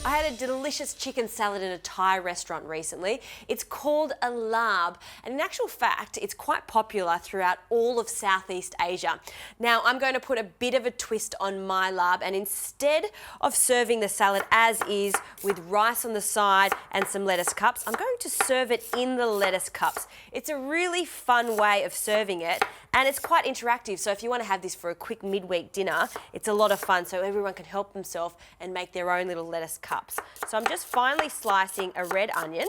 I had a delicious chicken salad in a Thai restaurant recently. It's called a larb, and in actual fact, it's quite popular throughout all of Southeast Asia. Now, I'm going to put a bit of a twist on my larb, and instead of serving the salad as is with rice on the side and some lettuce cups, I'm going to serve it in the lettuce cups. It's a really fun way of serving it, and it's quite interactive. So if you want to have this for a quick midweek dinner, it's a lot of fun, so everyone can help themselves and make their own little lettuce cups. So I'm just finely slicing a red onion,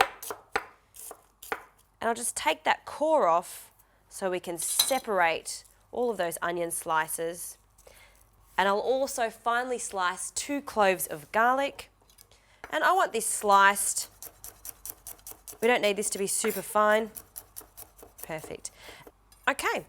and I'll just take that core off so we can separate all of those onion slices. And I'll also finely slice 2 cloves of garlic, and I want this sliced. We don't need this to be super fine. Perfect. Okay.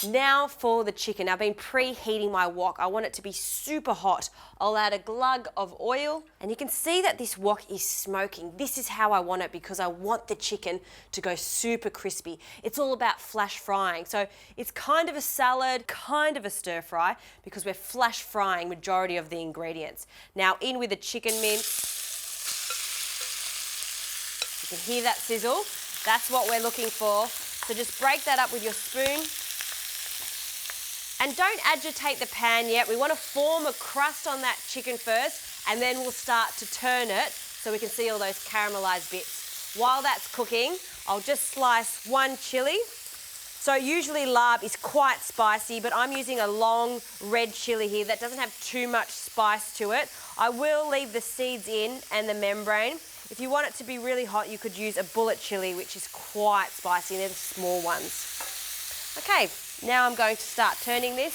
Now for the chicken. I've been preheating my wok. I want it to be super hot. I'll add a glug of oil, and you can see that this wok is smoking. This is how I want it because I want the chicken to go super crispy. It's all about flash frying. So it's kind of a salad, kind of a stir fry, because we're flash frying majority of the ingredients. Now in with the chicken mince. You can hear that sizzle. That's what we're looking for. So just break that up with your spoon. And don't agitate the pan yet. We want to form a crust on that chicken first, and then we'll start to turn it so we can see all those caramelized bits. While that's cooking, I'll just slice 1 chili. So usually larb is quite spicy, but I'm using a long red chili here that doesn't have too much spice to it. I will leave the seeds in and the membrane. If you want it to be really hot, you could use a bullet chili, which is quite spicy, and they're the small ones. Okay. Now I'm going to start turning this.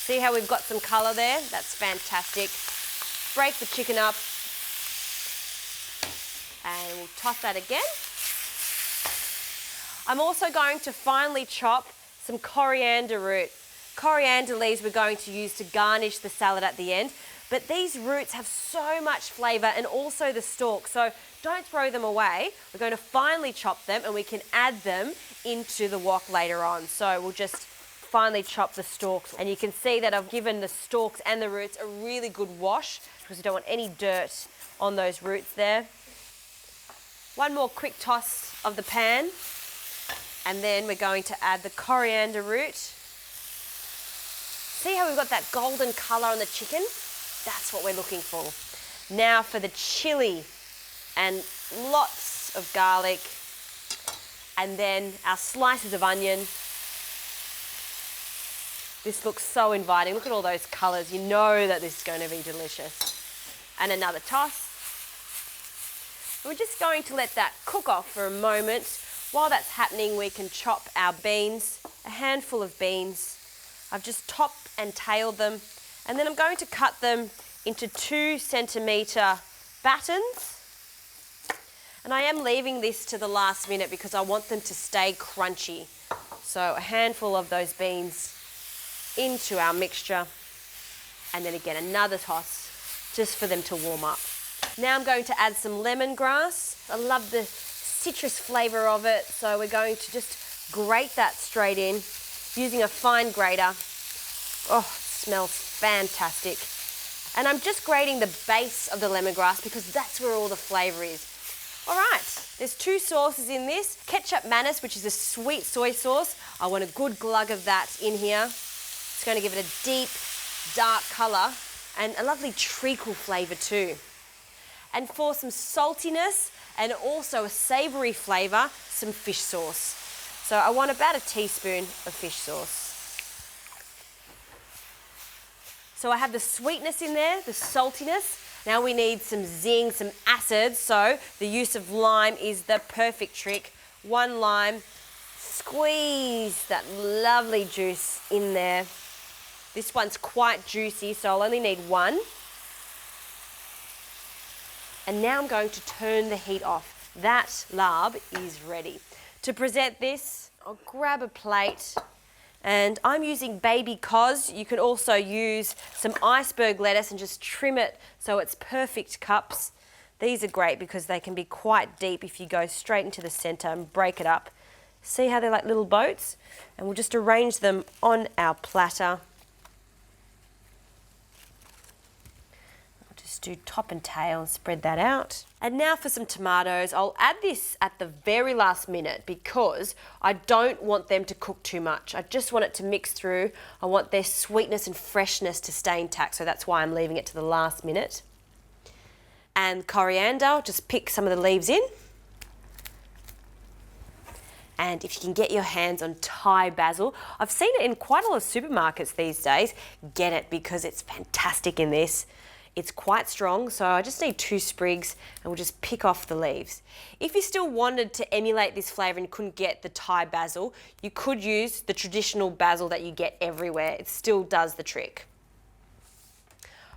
See how we've got some colour there? That's fantastic. Break the chicken up, and we'll toss that again. I'm also going to finely chop some coriander root. Coriander leaves we're going to use to garnish the salad at the end, but these roots have so much flavour, and also the stalks, so don't throw them away. We're going to finely chop them, and we can add them into the wok later on. So we'll just finely chop the stalks, and you can see that I've given the stalks and the roots a really good wash because we don't want any dirt on those roots there. One more quick toss of the pan, and then we're going to add the coriander root. See how we've got that golden colour on the chicken? That's what we're looking for. Now for the chili, and lots of garlic, and then our slices of onion. This looks so inviting. Look at all those colours. You know that this is going to be delicious. And another toss. We're just going to let that cook off for a moment. While that's happening, we can chop our beans, a handful of beans. I've just topped and tailed them, and then I'm going to cut them into 2 centimetre battens. And I am leaving this to the last minute because I want them to stay crunchy. So a handful of those beans into our mixture, and then again another toss just for them to warm up. Now I'm going to add some lemongrass. I love the citrus flavour of it, so we're going to just grate that straight in using a fine grater. Oh, it smells fantastic. And I'm just grating the base of the lemongrass because that's where all the flavour is. All right, there's 2 sauces in this. Ketchup mayonnaise, which is a sweet soy sauce. I want a good glug of that in here. It's going to give it a deep, dark colour and a lovely treacle flavour too. And for some saltiness and also a savoury flavour, some fish sauce. So I want about a teaspoon of fish sauce. So I have the sweetness in there, the saltiness. Now we need some zing, some acid, so the use of lime is the perfect trick. 1 lime, squeeze that lovely juice in there. This one's quite juicy, so I'll only need 1. And now I'm going to turn the heat off. That larb is ready. To present this, I'll grab a plate. And I'm using baby cos. You can also use some iceberg lettuce and just trim it so it's perfect cups. These are great because they can be quite deep if you go straight into the centre and break it up. See how they're like little boats? And we'll just arrange them on our platter. just do top and tail and spread that out. And now for some tomatoes. I'll add this at the very last minute because I don't want them to cook too much. I just want it to mix through. I want their sweetness and freshness to stay intact, so that's why I'm leaving it to the last minute. And coriander, just pick some of the leaves in. And if you can get your hands on Thai basil, I've seen it in quite a lot of supermarkets these days. Get it because it's fantastic in this. It's quite strong, so I just need 2 sprigs and we'll just pick off the leaves. If you still wanted to emulate this flavour and couldn't get the Thai basil, you could use the traditional basil that you get everywhere. It still does the trick.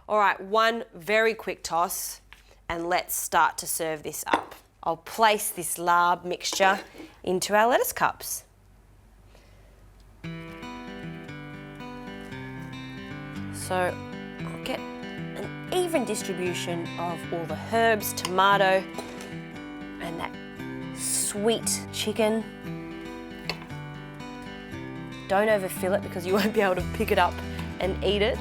All right, one very quick toss and let's start to serve this up. I'll place this larb mixture into our lettuce cups. So I'll get an even distribution of all the herbs, tomato, and that sweet chicken. Don't overfill it because you won't be able to pick it up and eat it.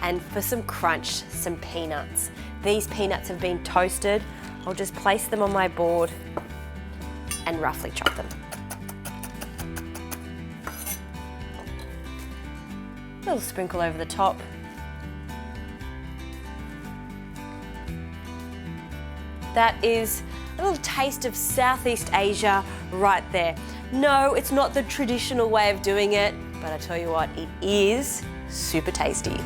And for some crunch, some peanuts. These peanuts have been toasted. I'll just place them on my board and roughly chop them. A little sprinkle over the top. That is a little taste of Southeast Asia right there. No, it's not the traditional way of doing it, but I tell you what, it is super tasty.